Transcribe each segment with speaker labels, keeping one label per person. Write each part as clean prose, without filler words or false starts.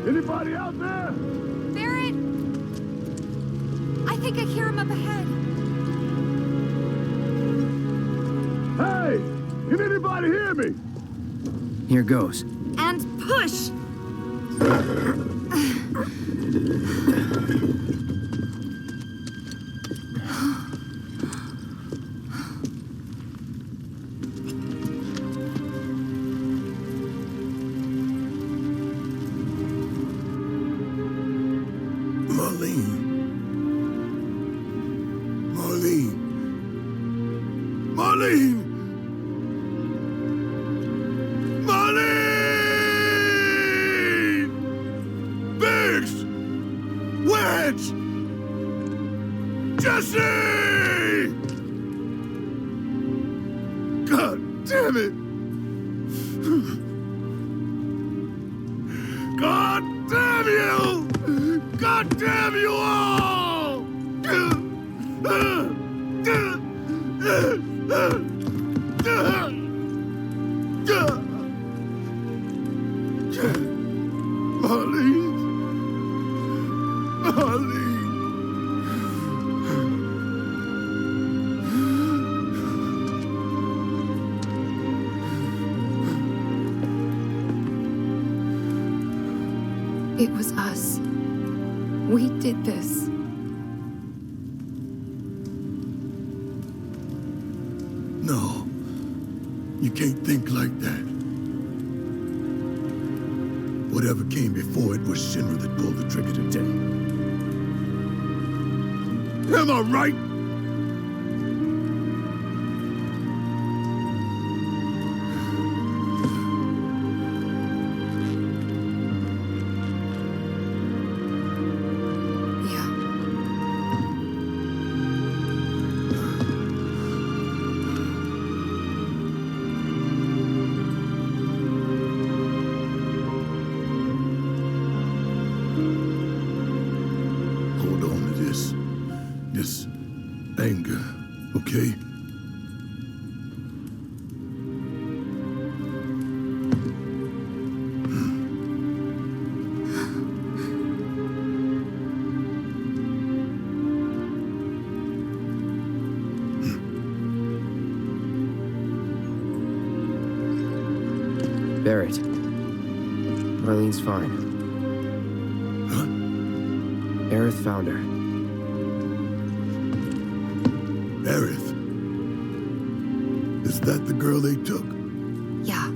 Speaker 1: Anybody out there?
Speaker 2: Barrett! I think I hear him up ahead.
Speaker 1: Hey! Can anybody hear me?
Speaker 3: Here goes.
Speaker 2: And push!
Speaker 1: Jesse! God damn it! God damn you! God damn you all! Marlene! Marlene!
Speaker 2: It was us. We did this.
Speaker 1: No. You can't think like that. Whatever came before it was Shinra that pulled the trigger today. Am I right? This anger, okay?
Speaker 3: Barrett. Marlene's fine.
Speaker 1: Huh?
Speaker 3: Aerith found her.
Speaker 1: Aerith? Is that the girl they took?
Speaker 2: Yeah.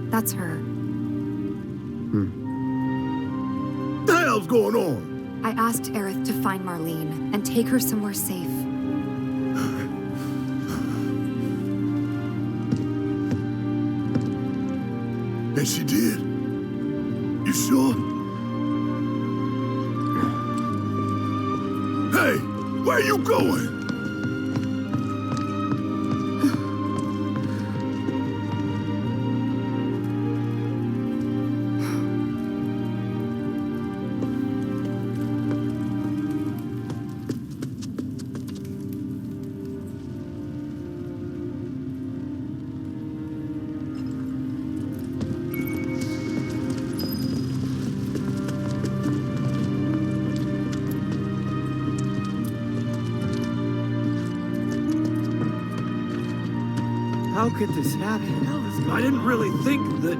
Speaker 2: That's her.
Speaker 1: What the hell's going on?
Speaker 2: I asked Aerith to find Marlene and take her somewhere safe.
Speaker 1: And she did? You sure? Hey, where are you going?
Speaker 3: How could this happen?
Speaker 4: I didn't really think that...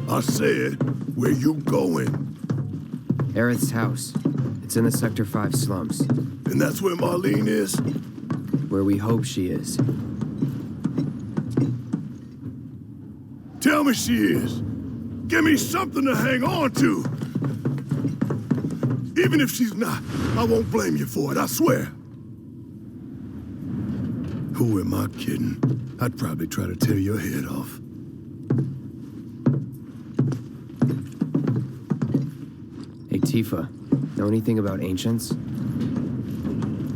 Speaker 1: I said, where you going?
Speaker 3: Aerith's house. It's in the Sector 5 slums.
Speaker 1: And that's where Marlene is?
Speaker 3: Where we hope she is.
Speaker 1: Tell me she is. Give me something to hang on to. Even if she's not, I won't blame you for it, I swear. Who am I kidding? I'd probably try to tear your head off.
Speaker 3: Hey, Tifa. Know anything about ancients?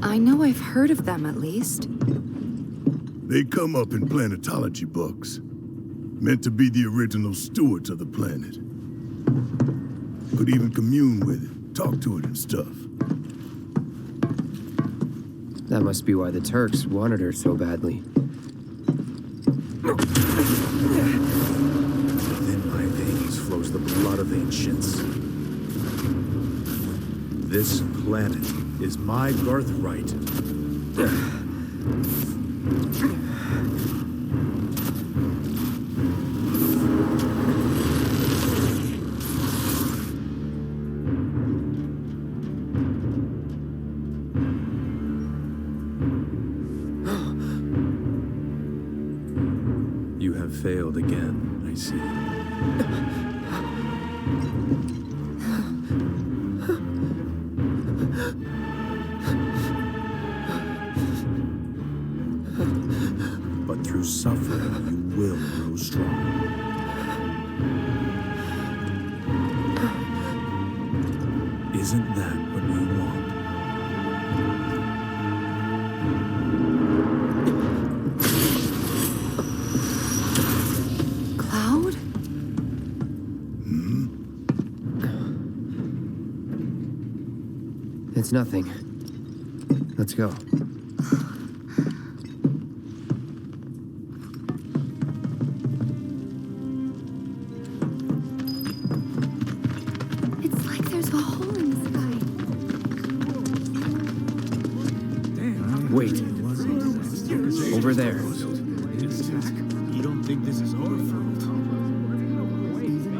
Speaker 2: I know I've heard of them, at least.
Speaker 1: They come up in planetology books. Meant to be the original stewards of the planet. Could even commune with it, talk to it and stuff.
Speaker 3: That must be why the Turks wanted her so badly.
Speaker 5: Within my veins flows the blood of ancients. This planet is my birthright. You have failed again, I see. But through suffering, you will grow strong. Isn't that what we want?
Speaker 2: Cloud?
Speaker 3: It's nothing. Let's go.
Speaker 2: It's like there's a hole in the sky.
Speaker 3: Wait. Over there.
Speaker 4: You don't think this is our fault?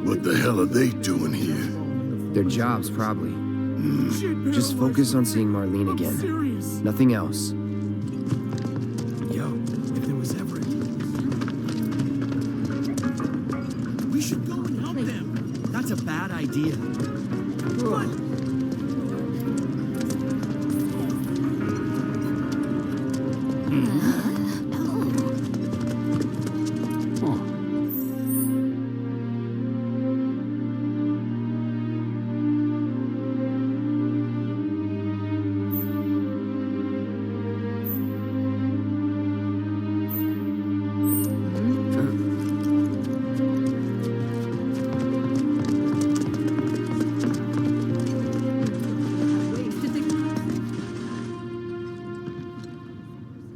Speaker 1: What the hell are they doing here?
Speaker 3: Their jobs, probably. Just focus on seeing Marlene again. Nothing else.
Speaker 4: Yo, if there was ever a... We should go and help them. That's a bad idea. What?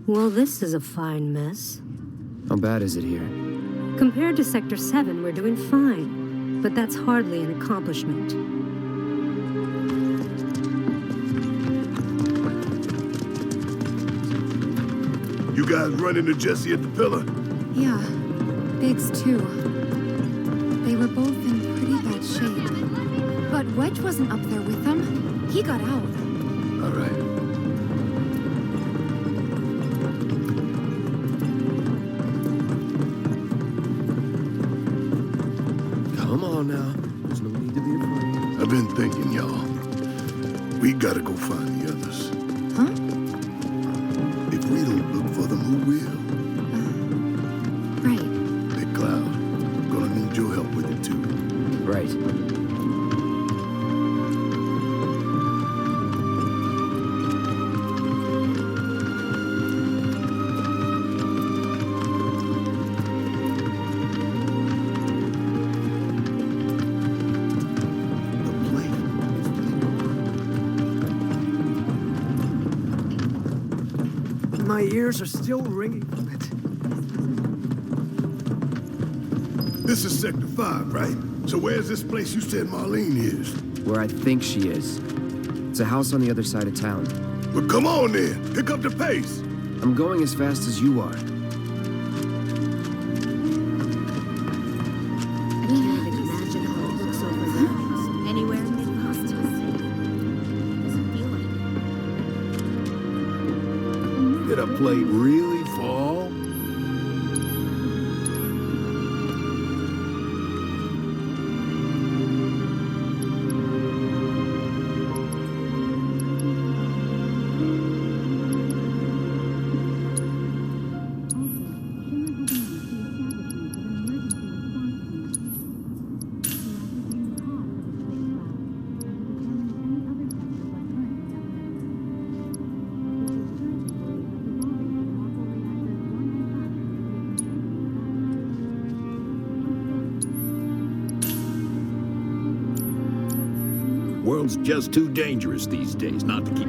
Speaker 6: Well, this is a fine mess.
Speaker 3: How bad is it here?
Speaker 6: Compared to Sector 7, we're doing fine. But that's hardly an accomplishment.
Speaker 1: You guys run into Jesse at the pillar?
Speaker 2: Yeah, Biggs too. They were both in pretty bad shape. But Wedge wasn't up there with them. He got out.
Speaker 1: All right.
Speaker 3: Come on now. There's no need to be afraid.
Speaker 1: I've been thinking, y'all. We gotta go find the others.
Speaker 2: Huh?
Speaker 1: If we don't look for them, who will?
Speaker 2: Right.
Speaker 1: Hey, Cloud. Gonna need your help with it, too.
Speaker 3: Right.
Speaker 1: The plane.
Speaker 4: My ears are still ringing from it.
Speaker 1: This is Sector 5, right? So where's this place you said Marlene is?
Speaker 3: Where I think she is. It's a house on the other side of town.
Speaker 1: Well, come on then. Pick up the pace.
Speaker 3: I'm going as fast as you are.
Speaker 6: I can't even imagine how it looks over there. Anywhere mid-coast. Doesn't feel like it.
Speaker 5: Did a plane really fall?
Speaker 7: world's just too dangerous these days not to keep...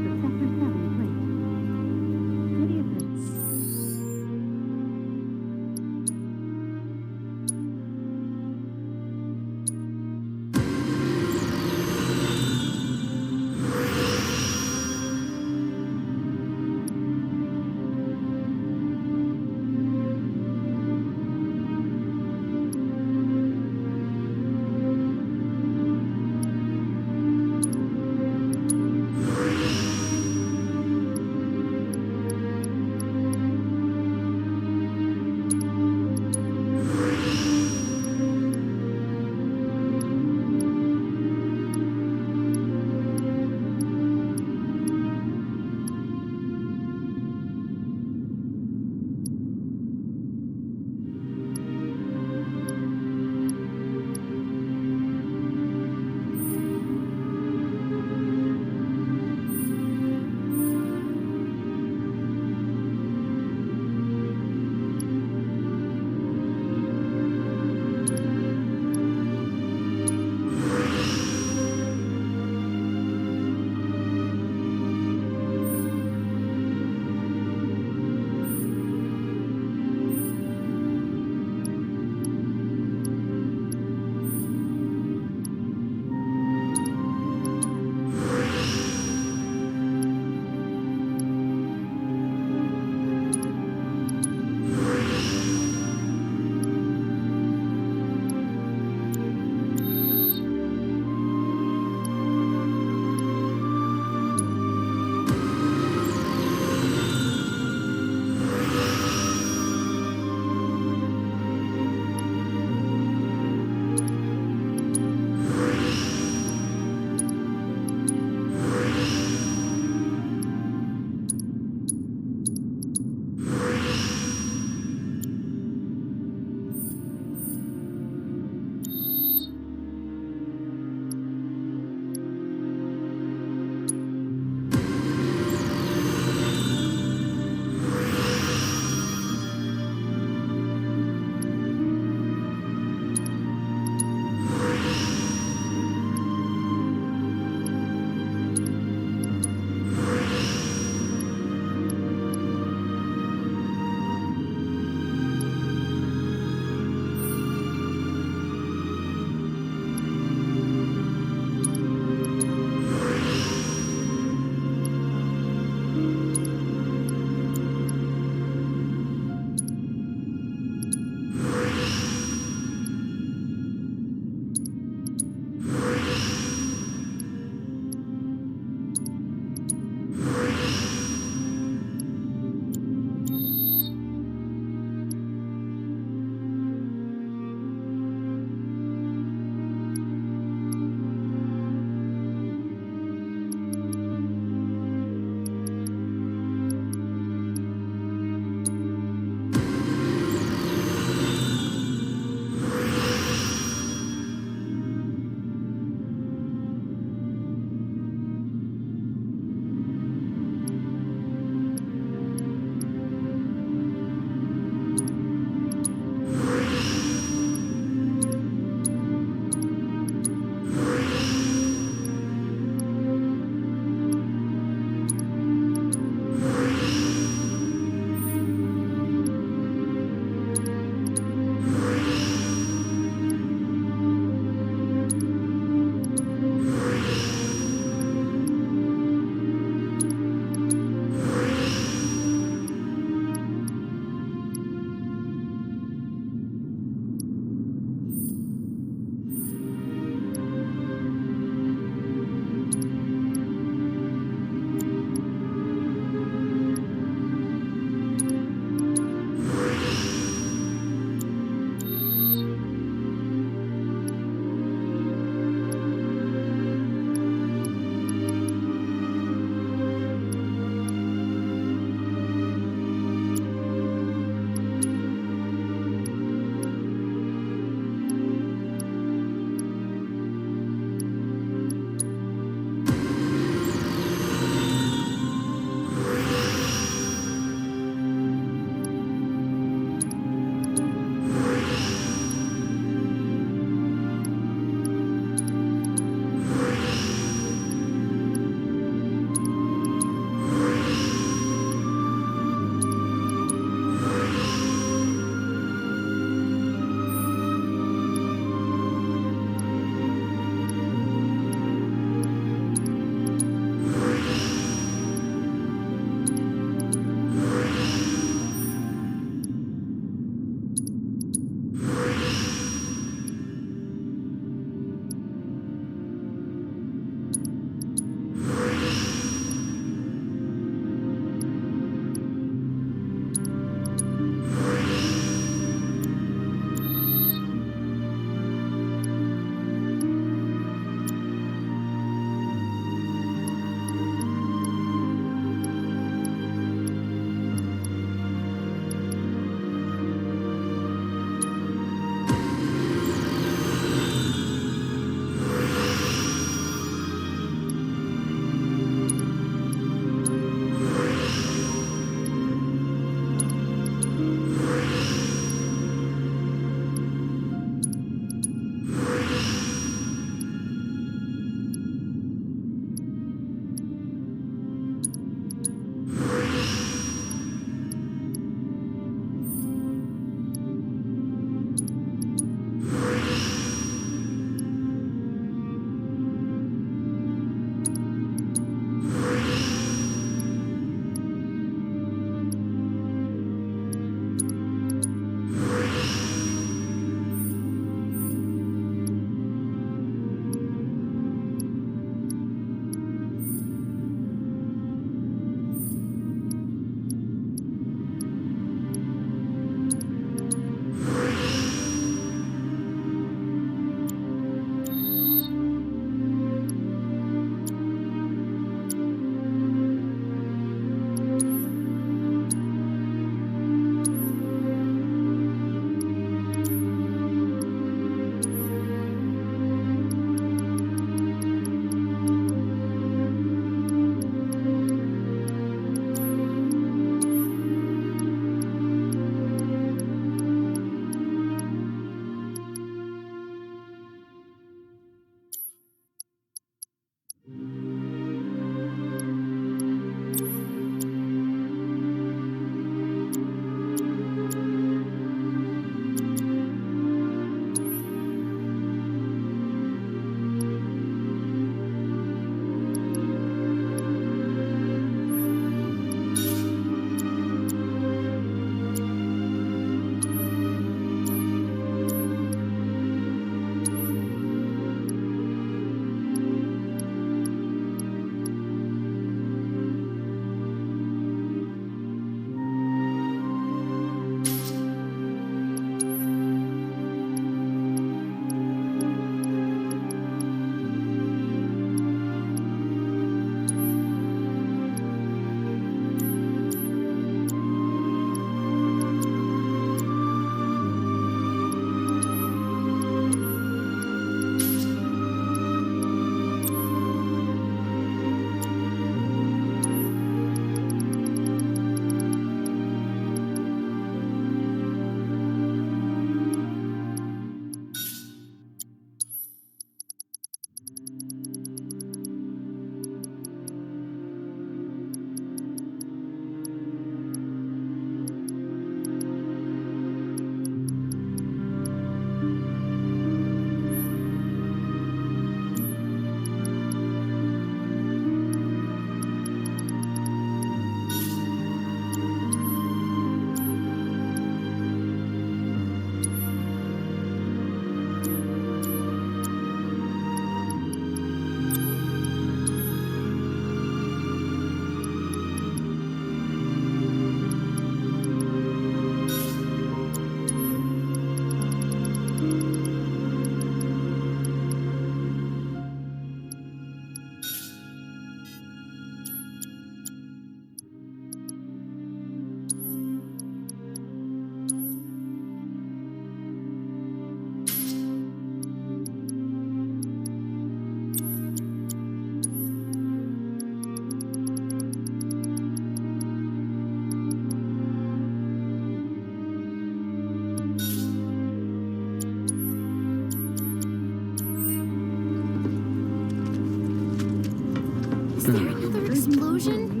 Speaker 6: explosion?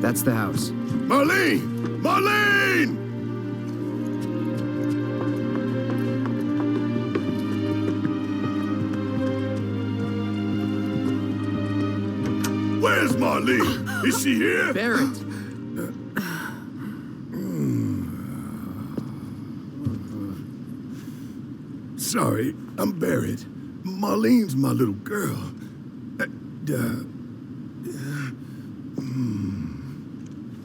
Speaker 3: That's the house.
Speaker 1: Marlene! Marlene! Where's Marlene? Is she here?
Speaker 3: Barrett!
Speaker 1: Sorry, I'm Barrett. Marlene's my little girl.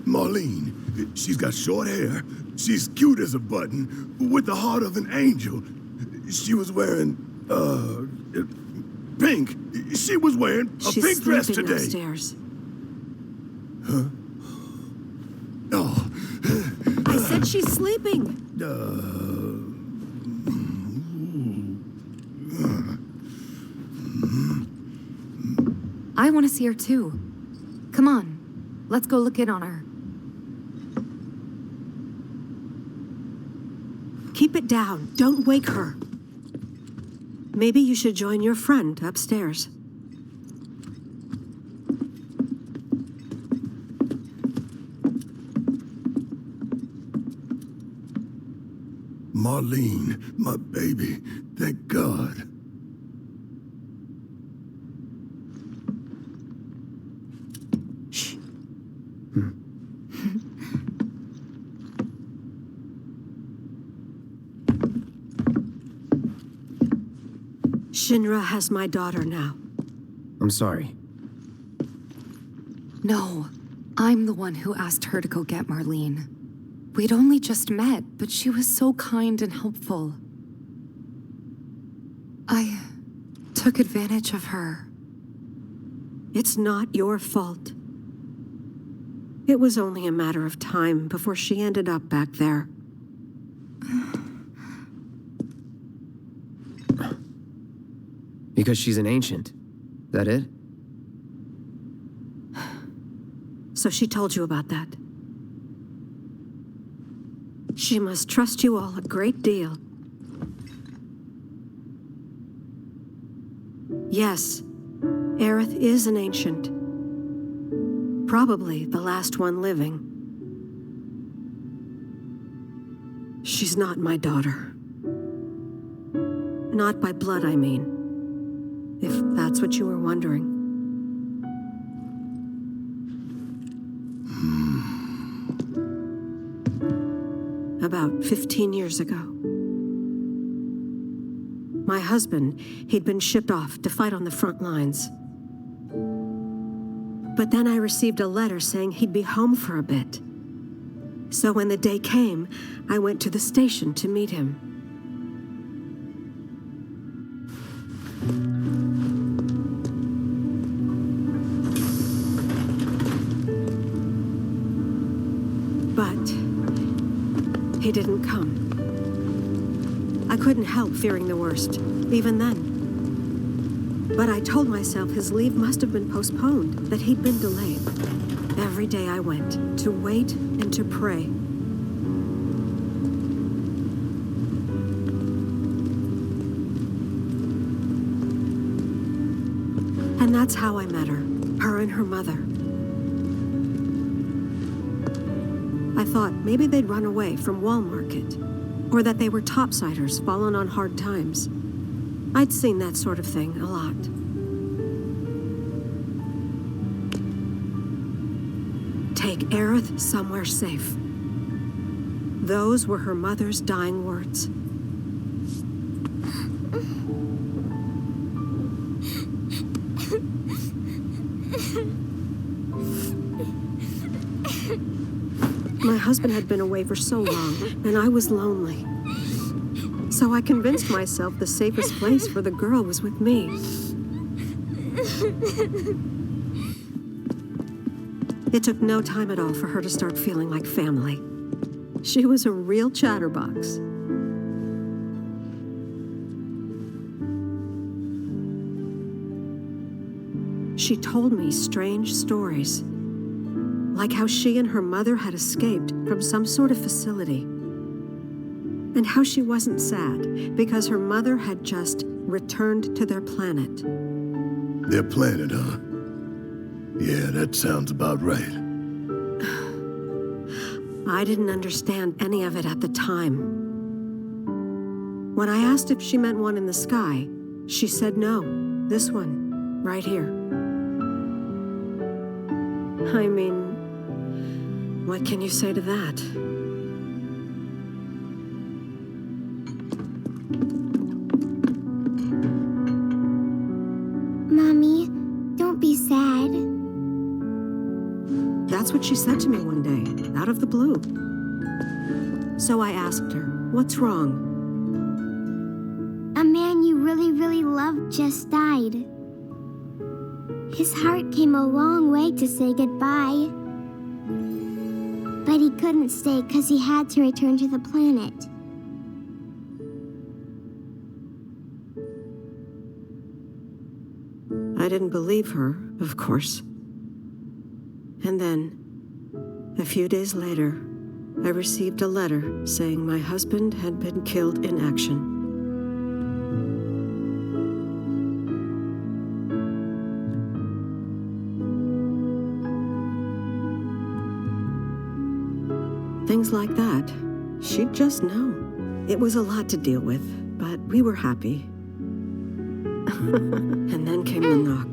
Speaker 1: Marlene, she's got short hair. She's cute as a button, with the heart of an angel. She was wearing, pink. She was wearing a
Speaker 8: She's
Speaker 1: pink dress
Speaker 8: sleeping
Speaker 1: today.
Speaker 8: upstairs.
Speaker 1: Oh,
Speaker 8: I said she's sleeping.
Speaker 2: I want to see her too. Come on, let's go look in on her.
Speaker 8: Keep it down. Don't wake her. Maybe you should join your friend upstairs.
Speaker 1: Marlene, my baby. Thank God.
Speaker 8: Shh. Shinra has my daughter now.
Speaker 3: I'm sorry.
Speaker 2: No, I'm the one who asked her to go get Marlene. We'd only just met, but she was so kind and helpful. I took advantage of her.
Speaker 8: It's not your fault. It was only a matter of time before she ended up back there.
Speaker 3: Because she's an ancient. That it?
Speaker 8: So she told you about that. She must trust you all a great deal. Yes, Aerith is an ancient. Probably the last one living. She's not my daughter. Not by blood, I mean. If that's what you were wondering. About 15 years ago. My husband, he'd been shipped off to fight on the front lines. But then I received a letter saying he'd be home for a bit. So when the day came, I went to the station to meet him. But he didn't come. I couldn't help fearing the worst, even then. But I told myself his leave must have been postponed, that he'd been delayed. Every day I went, to wait and to pray. And that's how I met her and her mother. I thought maybe they'd run away from Wall Market, or that they were topsiders fallen on hard times. I'd seen that sort of thing a lot. Take Aerith somewhere safe. Those were her mother's dying words. My husband had been away for so long, and I was lonely. So I convinced myself the safest place for the girl was with me. It took no time at all for her to start feeling like family. She was a real chatterbox. She told me strange stories, like how she and her mother had escaped from some sort of facility, and how she wasn't sad because her mother had just returned to their planet.
Speaker 1: Their planet, huh? Yeah, that sounds about right.
Speaker 8: I didn't understand any of it at the time. When I asked if she meant one in the sky, she said no, this one, right here. I mean, what can you say to that?
Speaker 6: Mommy, don't be sad.
Speaker 8: That's what she said to me one day, out of the blue. So I asked her, what's wrong?
Speaker 6: A man you really, really loved just died. His heart came a long way to say goodbye. But he couldn't stay because he had to return to the planet.
Speaker 8: I didn't believe her, of course. And then, a few days later, I received a letter saying my husband had been killed in action. Things like that, she'd just know. It was a lot to deal with, but we were happy. And then came the knock.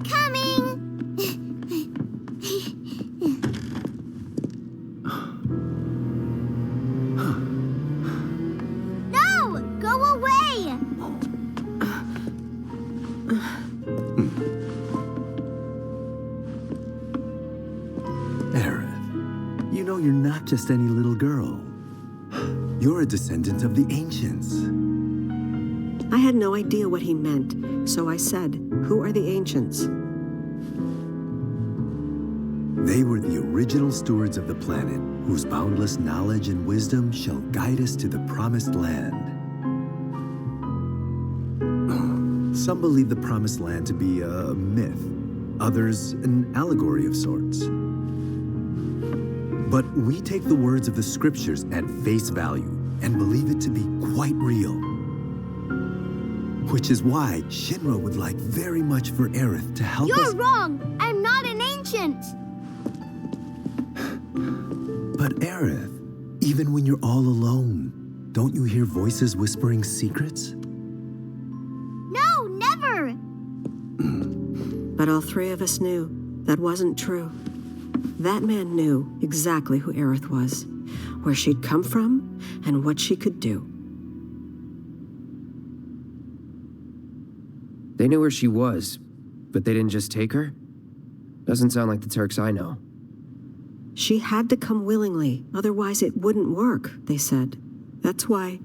Speaker 6: Coming! No! Go away!
Speaker 5: Aerith, you know you're not just any little girl. You're a descendant of the ancients.
Speaker 8: I had no idea what he meant, so I said, "Who are the ancients?"
Speaker 5: They were the original stewards of the planet, whose boundless knowledge and wisdom shall guide us to the promised land. Some believe the promised land to be a myth, others an allegory of sorts. But we take the words of the scriptures at face value and believe it to be quite real. Which is why Shinra would like very much for Aerith to help us.
Speaker 6: You're wrong! I'm not an ancient!
Speaker 5: But Aerith, even when you're all alone, don't you hear voices whispering secrets?
Speaker 6: No, never!
Speaker 8: But all three of us knew that wasn't true. That man knew exactly who Aerith was, where she'd come from, and what she could do.
Speaker 3: They knew where she was, but they didn't just take her? Doesn't sound like the Turks I know.
Speaker 8: She had to come willingly, otherwise it wouldn't work, they said. That's why,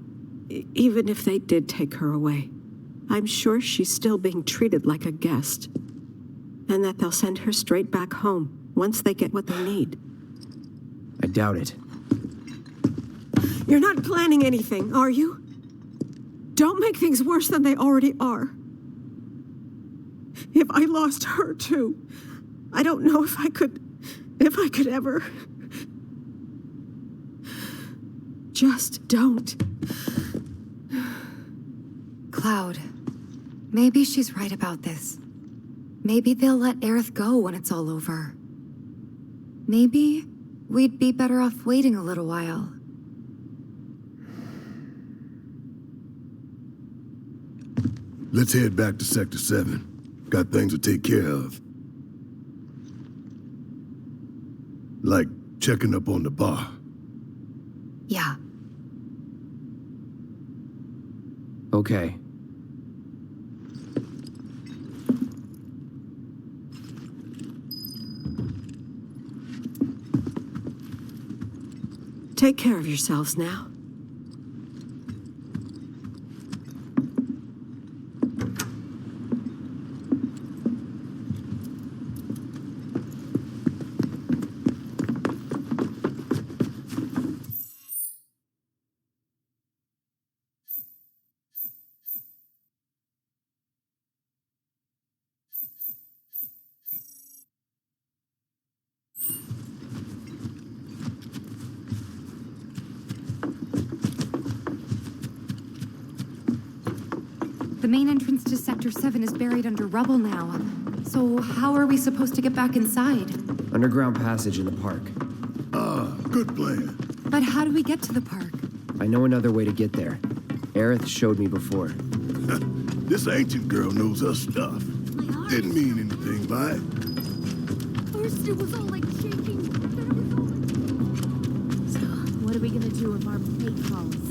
Speaker 8: even if they did take her away, I'm sure she's still being treated like a guest. And that they'll send her straight back home once they get what they need.
Speaker 3: I doubt it.
Speaker 8: You're not planning anything, are you? Don't make things worse than they already are. If I lost her too, I don't know if I could ever. Just don't.
Speaker 2: Cloud, maybe she's right about this. Maybe they'll let Aerith go when it's all over. Maybe we'd be better off waiting a little while.
Speaker 1: Let's head back to Sector 7. Got things to take care of. Like checking up on the bar.
Speaker 2: Yeah.
Speaker 3: Okay.
Speaker 8: Take care of yourselves now.
Speaker 2: The main entrance to Sector 7 is buried under rubble now. So how are we supposed to get back inside?
Speaker 3: Underground passage in the park.
Speaker 1: Ah, good plan.
Speaker 2: But how do we get to the park?
Speaker 3: I know another way to get there. Aerith showed me before.
Speaker 1: This ancient girl knows her stuff. Didn't mean anything by it.
Speaker 9: First it was all like shaking, then it was all like... So, what are we gonna do if our fate calls?